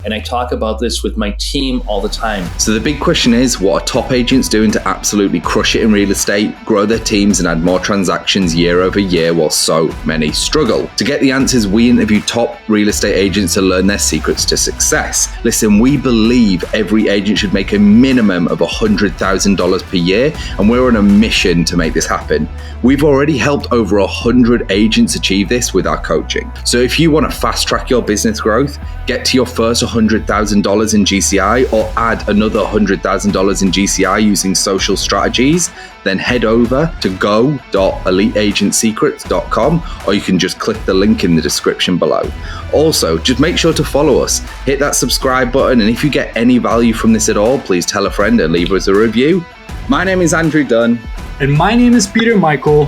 And I talk about this with my team all the time. So the big question is, what are top agents doing to absolutely crush it in real estate, grow their teams and add more transactions year over year while so many struggle? To get the answers, we interview top real estate agents to learn their secrets to success. Listen, we believe every agent should make a minimum of $100,000 per year, and we're on a mission to make this happen. We've already helped over 100 agents achieve this with our coaching. So if you want to fast track your business growth, get to your first $100,000 in GCI or add another $100,000 in GCI using social strategies, then head over to go.eliteagentsecrets.com, or you can just click the link in the description below. Also, just make sure to follow us, hit that subscribe button, and if you get any value from this at all, please tell a friend and leave us a review. My name is Andrew Dunn. And my name is Peter Michael.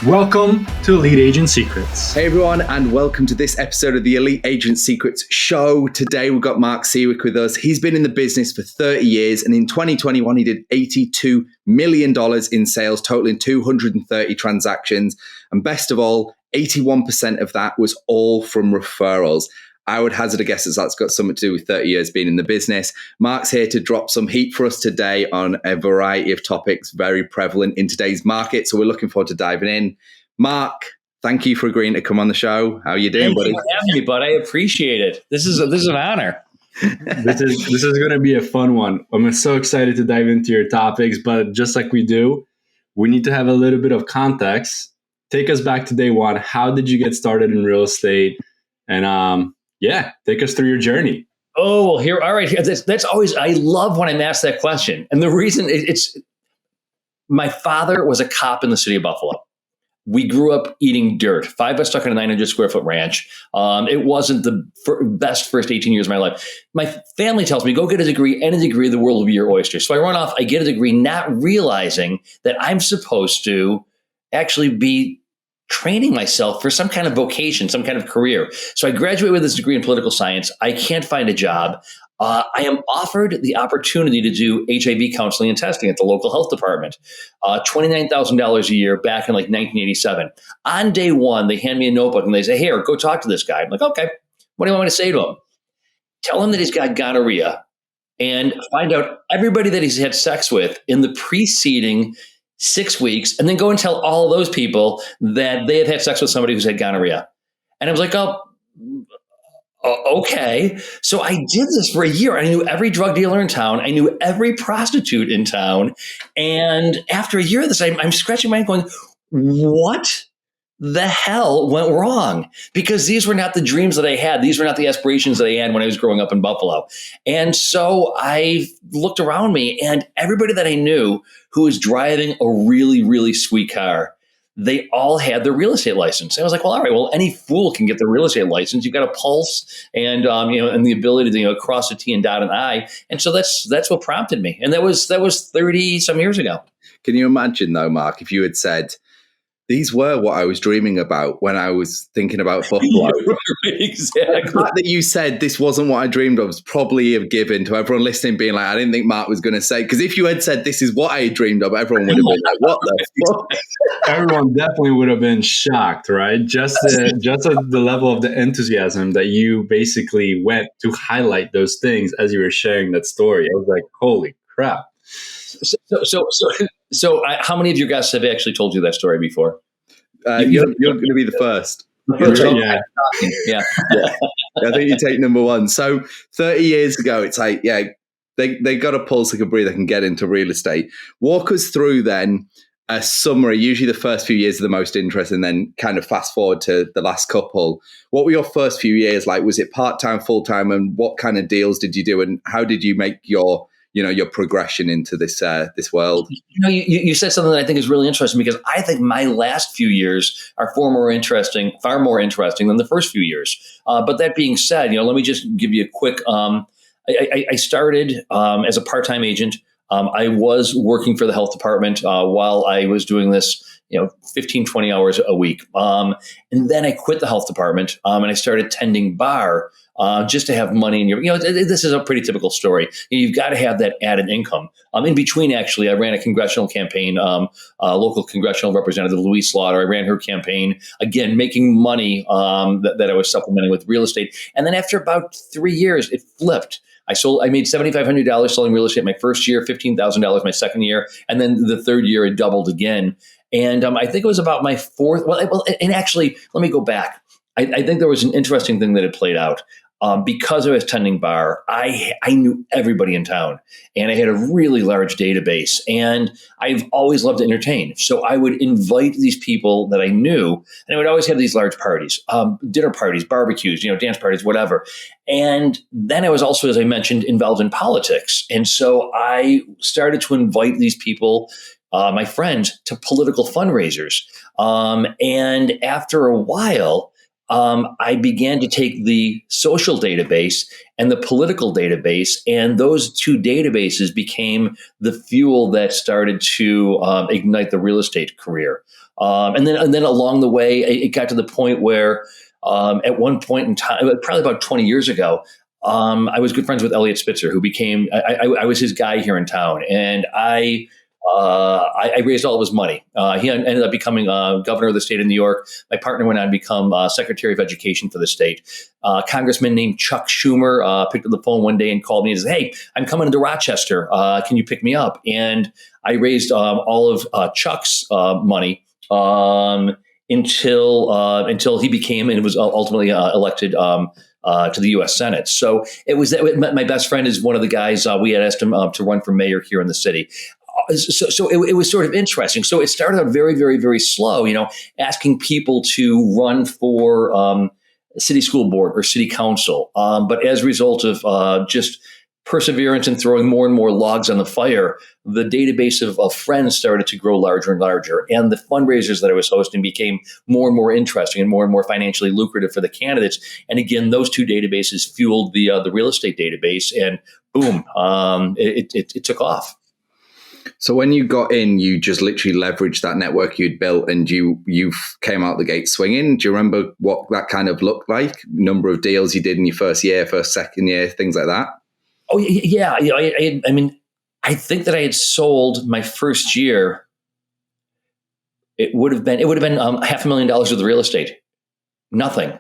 Welcome to Elite Agent Secrets. Hey everyone, and welcome to this episode of the Elite Agent Secrets show. Today we've got Mark Seawick with us. He's been in the business for 30 years, and in 2021 he did $82 million in sales, totaling 230 transactions. And best of all, 81% of that was all from referrals. I would hazard a guess that that's got something to do with 30 years being in the business. Mark's here to drop some heat for us today on a variety of topics very prevalent in today's market. So we're looking forward to diving in. Mark, thank you for agreeing to come on the show. How are you doing, buddy? Thank you for having me, bud. I appreciate it. This is an honor. This is going to be a fun one. I'm so excited to dive into your topics, but just like we do, we need to have a little bit of context. Take us back to day one. How did you get started in real estate? And take us through your journey. Oh, well, all right. That's always, I love when I'm asked that question. And the reason it's, my father was a cop in the city of Buffalo. We grew up eating dirt. 5 of us stuck in a 900 square foot ranch. It wasn't the best first 18 years of my life. My family tells me, go get a degree. Any degree, the world will be your oyster. So I run off, I get a degree, not realizing that I'm supposed to actually be training myself for some kind of vocation, some kind of career. So I graduated with this degree in political science. I can't find a job. I am offered the opportunity to do HIV counseling and testing at the local health department. $29,000 a year back in like 1987. On day one, they hand me a notebook and they say, here, go talk to this guy. I'm like, okay, what do you want me to say to him? Tell him that he's got gonorrhea and find out everybody that he's had sex with in the preceding 6 weeks, and then go and tell all of those people that they have had sex with somebody who's had gonorrhea. And I was like, okay. So I did this for a year. I knew every drug dealer in town. I knew every prostitute in town. And after a year of this, I'm scratching my head going, what the hell went wrong? Because these were not the dreams that I had. These were not the aspirations that I had when I was growing up in Buffalo. And so I looked around me, and everybody that I knew who was driving a really, really sweet car, they all had their real estate license. And I was like, well, all right, well, any fool can get the real estate license. You've got a pulse and, and the ability to, cross a T and dot an I. And so that's what prompted me. And that was 30 some years ago. Can you imagine though, Mark, if you had said, these were what I was dreaming about when I was thinking about Buffalo. Exactly. The fact that you said this wasn't what I dreamed of was probably a given to everyone listening, being like, I didn't think Mark was going to say, because if you had said this is what I dreamed of, everyone would have been like, what the fuck? Everyone definitely would have been shocked, right? Just at the level of the enthusiasm that you basically went to highlight those things as you were sharing that story. I was like, holy crap. So how many of your guests have actually told you that story before? You're going to be the first. Yeah. I think you take number one. So 30 years ago, it's like, they got a pulse, like a breathe, they can get into real estate. Walk us through then a summary. Usually the first few years are the most interesting, then kind of fast forward to the last couple. What were your first few years like? Was it part-time, full-time, and what kind of deals did you do, and how did you make your progression into this world? You said something that I think is really interesting, because I think my last few years are far more interesting than the first few years. But that being said, let me just give you a quick. I started as a part-time agent. I was working for the health department while I was doing this, 15, 20 hours a week. And then I quit the health department and I started tending bar just to have money in your, this is a pretty typical story. You've got to have that added income. In between, actually, I ran a congressional campaign, local congressional representative, Louise Slaughter. I ran her campaign, again, making money that I was supplementing with real estate. And then after about 3 years, it flipped. I made $7,500 selling real estate my first year, $15,000 my second year, and then the third year it doubled again. And I think it was about my fourth. And actually, let me go back. I think there was an interesting thing that had played out. Because I was tending bar, I knew everybody in town, and I had a really large database, and I've always loved to entertain. So I would invite these people that I knew, and I would always have these large parties, dinner parties, barbecues, dance parties, whatever. And then I was also, as I mentioned, involved in politics. And so I started to invite these people, my friends, to political fundraisers. And after a while, I began to take the social database and the political database, and those two databases became the fuel that started to ignite the real estate career. And then along the way, it got to the point where at one point in time, probably about 20 years ago, I was good friends with Elliot Spitzer, who became, I was his guy here in town, and I raised all of his money. He ended up becoming governor of the state of New York. My partner went on to become Secretary of Education for the state. Congressman named Chuck Schumer picked up the phone one day and called me and said, "Hey, I'm coming into Rochester. Can you pick me up?" And I raised all of Chuck's money until he became and was ultimately elected to the U.S. Senate. So it was that my best friend is one of the guys we had asked him to run for mayor here in the city. So it was sort of interesting. So it started out very, very, very slow, asking people to run for city school board or city council. But as a result of just perseverance and throwing more and more logs on the fire, the database of friends started to grow larger and larger. And the fundraisers that I was hosting became more and more interesting and more financially lucrative for the candidates. And again, those two databases fueled the real estate database, and boom, it took off. So when you got in, you just literally leveraged that network you'd built, and you came out the gate swinging. Do you remember what that kind of looked like? Number of deals you did in your first year, second year, things like that? Oh yeah, I think that I had sold my first year. It would have been $500,000 worth of real estate. Nothing.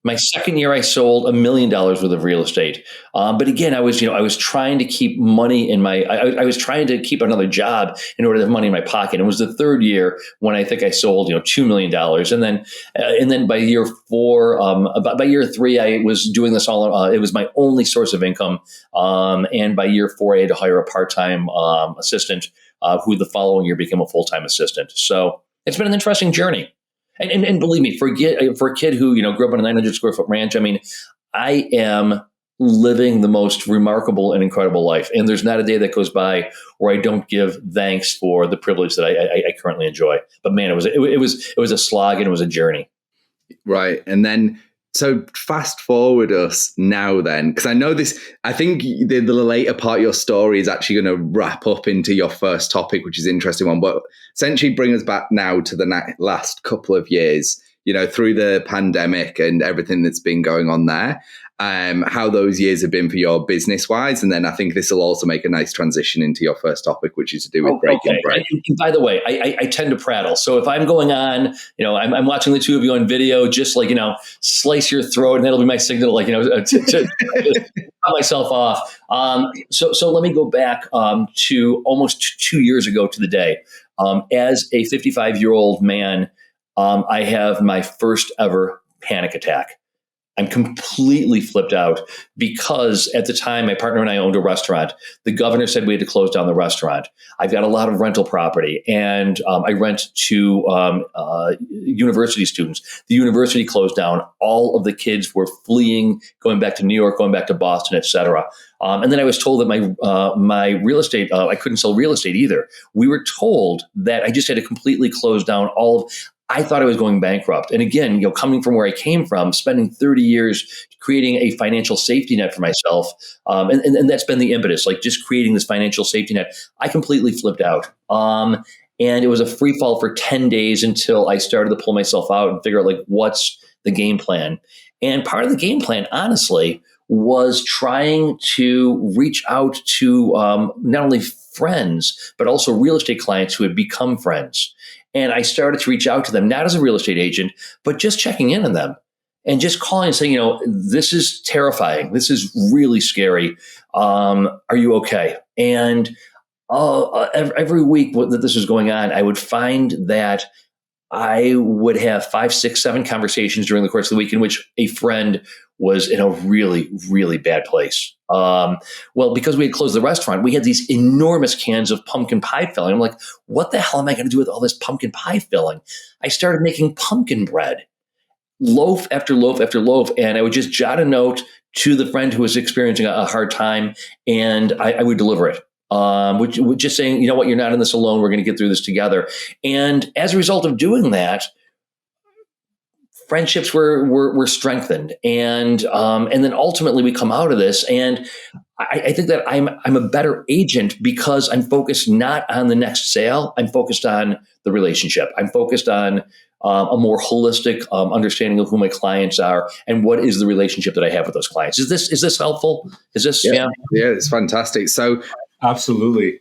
My second year, I sold $1 million worth of real estate. But again, I was trying to keep money in my. I was trying to keep another job in order to have money in my pocket. It was the third year when I think I sold $2 million, and then by year four, by year three, I was doing this all. It was my only source of income. And by year four, I had to hire a part-time assistant, who the following year became a full-time assistant. So it's been an interesting journey. And believe me, for a kid who grew up on a 900 square foot ranch, I am living the most remarkable and incredible life. And there's not a day that goes by where I don't give thanks for the privilege that I currently enjoy. But man, it was a slog and it was a journey. Right, and then. So fast forward us now then, because I know this, I think the later part of your story is actually going to wrap up into your first topic, which is an interesting one, but essentially bring us back now to the last couple of years, through the pandemic and everything that's been going on there, how those years have been for your business wise. And then I think this will also make a nice transition into your first topic, which is to do with breaking bread. And by the way, I tend to prattle. So if I'm going on, I'm watching the two of you on video, just slice your throat, and that'll be my signal, to cut myself off. So let me go back to almost 2 years ago to the day. As a 55-year-old man, I have my first ever panic attack. I'm completely flipped out because at the time, my partner and I owned a restaurant. The governor said we had to close down the restaurant. I've got a lot of rental property, and I rent to university students. The university closed down. All of the kids were fleeing, going back to New York, going back to Boston, et cetera. And then I was told that my real estate, I couldn't sell real estate either. We were told that I just had to completely close down all of. I thought I was going bankrupt. And again, coming from where I came from, spending 30 years creating a financial safety net for myself. And that's been the impetus, just creating this financial safety net. I completely flipped out. And it was a free fall for 10 days until I started to pull myself out and figure out what's the game plan. And part of the game plan, honestly, was trying to reach out to not only friends, but also real estate clients who had become friends. And I started to reach out to them, not as a real estate agent, but just checking in on them and just calling and saying, this is terrifying. This is really scary. Are you okay? And every week that this was going on, I would find that I would have 5, 6, 7 conversations during the course of the week in which a friend was in a really, really bad place. Well, because we had closed the restaurant, we had these enormous cans of pumpkin pie filling. I'm like, what the hell am I going to do with all this pumpkin pie filling? I started making pumpkin bread, loaf after loaf after loaf, and I would just jot a note to the friend who was experiencing a hard time, and I would deliver it. Which just saying, you know what, you're not in this alone. We're going to get through this together. And as a result of doing that, friendships were strengthened, and then ultimately we come out of this. And I think that I'm a better agent because I'm focused not on the next sale. I'm focused on the relationship. I'm focused on a more holistic understanding of who my clients are and what is the relationship that I have with those clients. Is this helpful? Is this yeah, it's fantastic. So. Absolutely.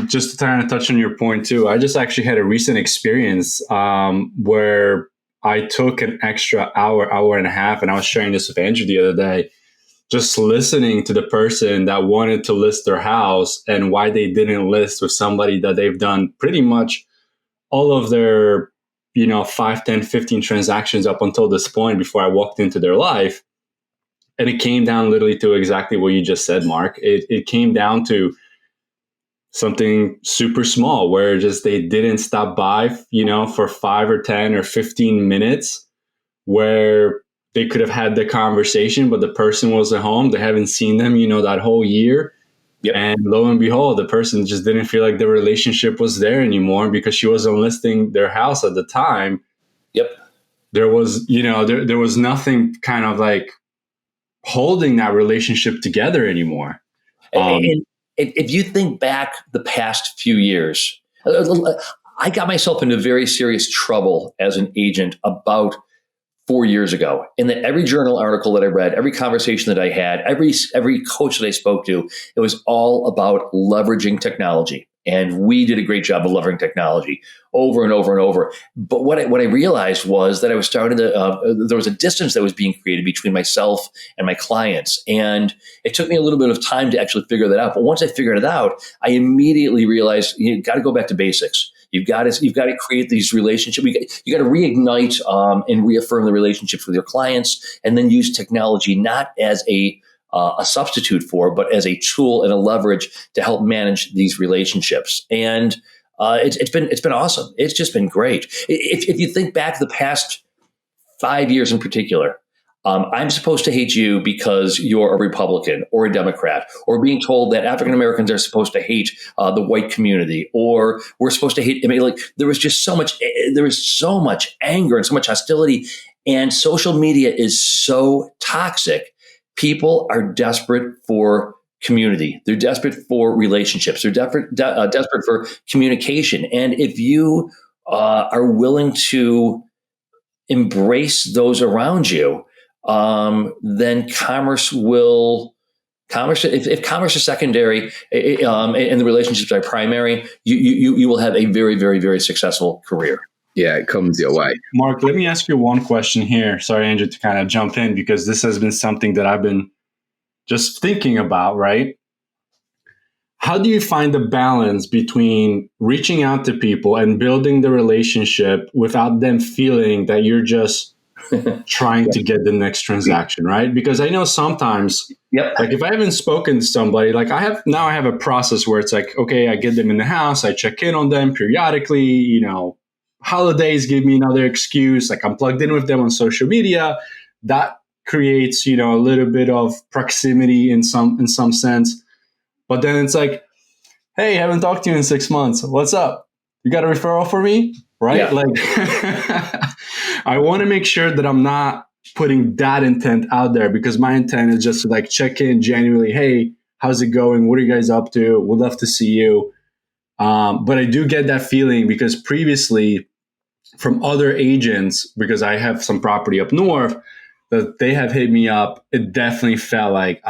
Just to kind of touch on your point too, I just actually had a recent experience where I took an extra hour and a half, and I was sharing this with Andrew the other day, just listening to the person that wanted to list their house and why they didn't list with somebody that they've done pretty much all of their, 5, 10, 15 transactions up until this point before I walked into their life. And it came down literally to exactly what you just said, Mark. It came down to something super small where just they didn't stop by, for 5 or 10 or 15 minutes where they could have had the conversation, but the person was at home. They haven't seen them, that whole year. Yep. And lo and behold, the person just didn't feel like the relationship was there anymore because she wasn't listing their house at the time. Yep. There was, there was nothing kind of like holding that relationship together anymore. And if you think back the past few years, I got myself into very serious trouble as an agent about 4 years ago. In that every journal article that I read, every conversation that I had, every coach that I spoke to, it was all about leveraging technology. And we did a great job of leveraging technology over and over and over. But what I realized was that I was starting to, there was a distance that was being created between myself and my clients. And it took me a little bit of time to actually figure that out. But once I figured it out, I immediately realized you got to go back to basics. You've got to create these relationships. You got to reignite and reaffirm the relationships with your clients, and then use technology not as a substitute for, but as a tool and a leverage to help manage these relationships. And it's been awesome. It's just been great. If you think back the past 5 years in particular, I'm supposed to hate you because you're a Republican or a Democrat, or being told that African Americans are supposed to hate the white community, or we're supposed to hate. I mean, like there was so much anger and so much hostility, and social media is so toxic. People are desperate for community. They're desperate for relationships. They're desperate for communication. And if you are willing to embrace those around you, then commerce will. If commerce is secondary and the relationships are primary, you will have a very, very, very successful career. Yeah, it comes your way. Mark, let me ask you one question here. Sorry, Andrew, to kind of jump in because this has been something that I've been just thinking about, right? How do you find the balance between reaching out to people and building the relationship without them feeling that you're just trying to get the next transaction, right? Because I know sometimes, like if I haven't spoken to somebody, like I have a process where it's like, okay, I get them in the house, I check in on them periodically, holidays give me another excuse, like I'm plugged in with them on social media. That creates, a little bit of proximity in some sense. But then it's like, hey, I haven't talked to you in 6 months. What's up? You got a referral for me? Right? Yeah. Like I want to make sure that I'm not putting that intent out there, because my intent is just to like check in genuinely. Hey, how's it going? What are you guys up to? Would love to see you. But I do get that feeling because previously from other agents, because I have some property up north, that they have hit me up, it definitely felt like,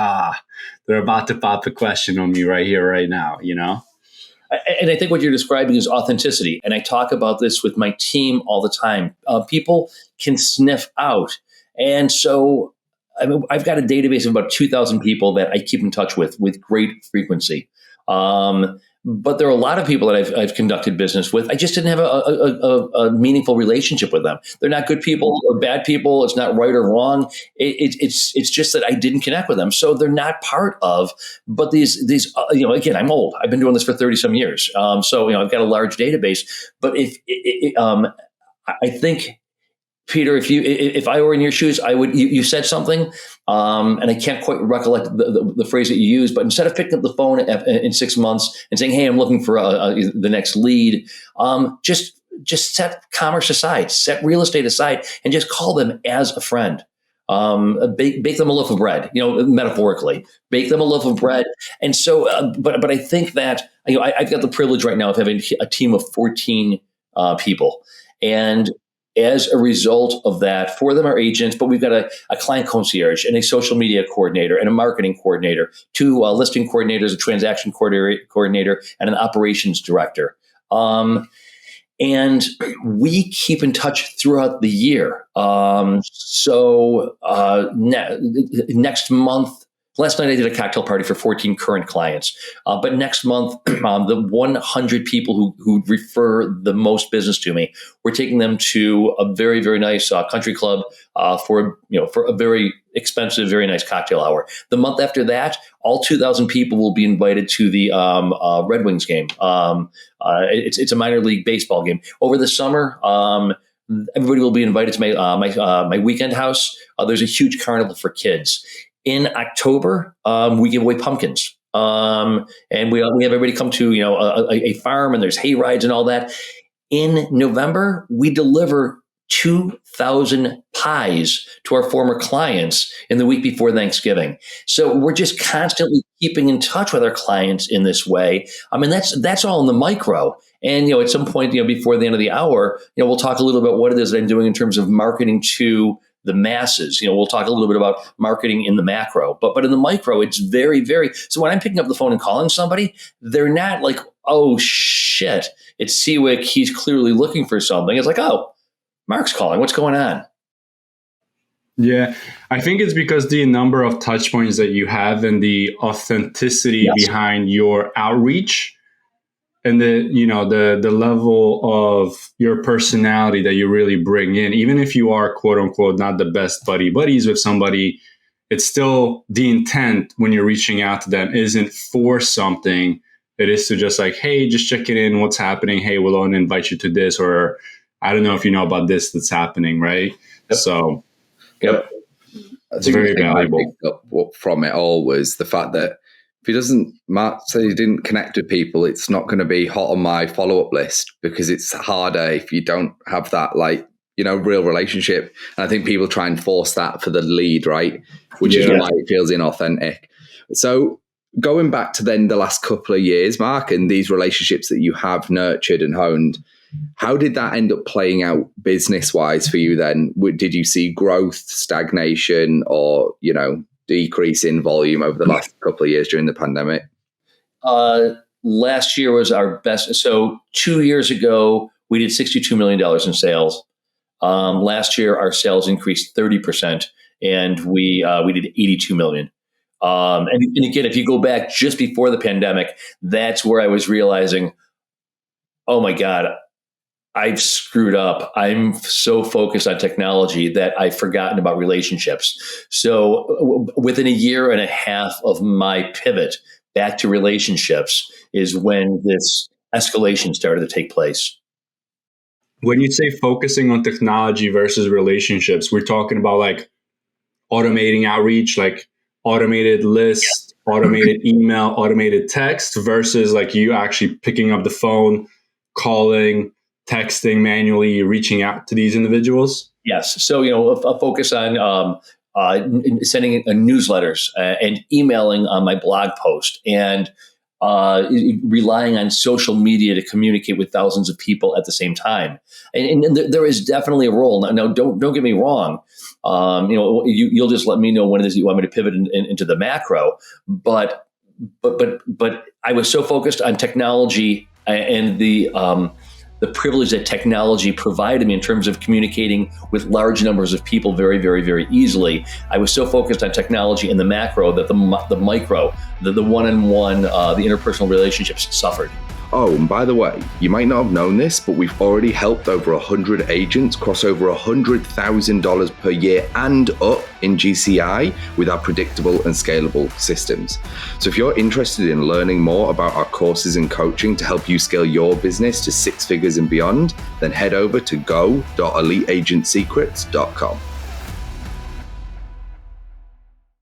they're about to pop a question on me right here, right now, you know? And I think what you're describing is authenticity. And I talk about this with my team all the time. People can sniff out. And so I've got a database of about 2,000 people that I keep in touch with great frequency. But there are a lot of people that I've conducted business with. I just didn't have a meaningful relationship with them. They're not good people or bad people. It's not right or wrong. It's just that I didn't connect with them. So they're not part of. But these again, I'm old. I've been doing this for 30 some years. So I've got a large database. But I think, Peter, if I were in your shoes, I would. You said something, and I can't quite recollect the phrase that you used. But instead of picking up the phone in 6 months and saying, "Hey, I'm looking for the next lead," just set commerce aside, set real estate aside, and just call them as a friend. Bake them a loaf of bread, metaphorically, bake them a loaf of bread. And so, but I think that I've got the privilege right now of having a team of 14 people, and as a result of that, 4 of them are agents, but we've got a client concierge and a social media coordinator and a marketing coordinator, 2 listing coordinators, a transaction coordinator, and an operations director. And we keep in touch throughout the year. Next month, last night I did a cocktail party for 14 current clients. But next month, the 100 people who refer the most business to me, we're taking them to a very, very nice country club for a very expensive, very nice cocktail hour. The month after that, all 2,000 people will be invited to the Red Wings game. It's a minor league baseball game. Over the summer, everybody will be invited to my weekend house. There's a huge carnival for kids. In October, we give away pumpkins, and we have everybody come to a farm, and there's hay rides and all that. In November, we deliver 2,000 pies to our former clients in the week before Thanksgiving. So we're just constantly keeping in touch with our clients in this way. I mean, that's all in the micro. And at some point, before the end of the hour, we'll talk a little bit about what it is that I'm doing in terms of marketing to the masses. We'll talk a little bit about marketing in the macro, but in the micro, it's very, very. So when I'm picking up the phone and calling somebody, they're not like, "Oh shit, it's Seawick. He's clearly looking for something." It's like, "Oh, Mark's calling. What's going on?" Yeah, I think it's because the number of touch points that you have and the authenticity behind your outreach, and the level of your personality that you really bring in. Even if you are, quote unquote, not the best buddies with somebody, it's still the intent when you're reaching out to them isn't for something. It is to just like, "Hey, just checking in, what's happening? Hey, we'll only invite you to this," or "I don't know if you know about this that's happening," right? Yep. So, yep, it's very valuable. I picked up from it all was the fact that if Mark said he didn't connect with people, it's not going to be hot on my follow-up list, because it's harder if you don't have that real relationship. And I think people try and force that for the lead, right? Which is why it feels inauthentic. So going back to then the last couple of years, Mark, and these relationships that you have nurtured and honed, how did that end up playing out business-wise for you then? Did you see growth, stagnation, or, decrease in volume over the last couple of years during the pandemic? Last year was our best. So 2 years ago, we did $62 million in sales. Last year, our sales increased 30%, and we did $82 million. And again, if you go back just before the pandemic, that's where I was realizing, oh my God, I've screwed up. I'm so focused on technology that I've forgotten about relationships. So within a year and a half of my pivot back to relationships is when this escalation started to take place. When you say focusing on technology versus relationships, we're talking about like automating outreach, like automated lists, automated email, automated text, versus like you actually picking up the phone, calling, texting manually, reaching out to these individuals? Yes. So, a focus on sending newsletters and emailing on my blog post. And relying on social media to communicate with thousands of people at the same time. And there is definitely a role. Now don't get me wrong. You'll just let me know when it is you want me to pivot into the macro. But I was so focused on technology and the privilege that technology provided me in terms of communicating with large numbers of people very, very, very easily. I was so focused on technology and the macro that the micro, the one-on-one, the interpersonal relationships suffered. Oh, and by the way, you might not have known this, but we've already helped over 100 agents cross over $100,000 per year and up in GCI with our predictable and scalable systems. So if you're interested in learning more about our courses and coaching to help you scale your business to 6 figures and beyond, then head over to go.eliteagentsecrets.com.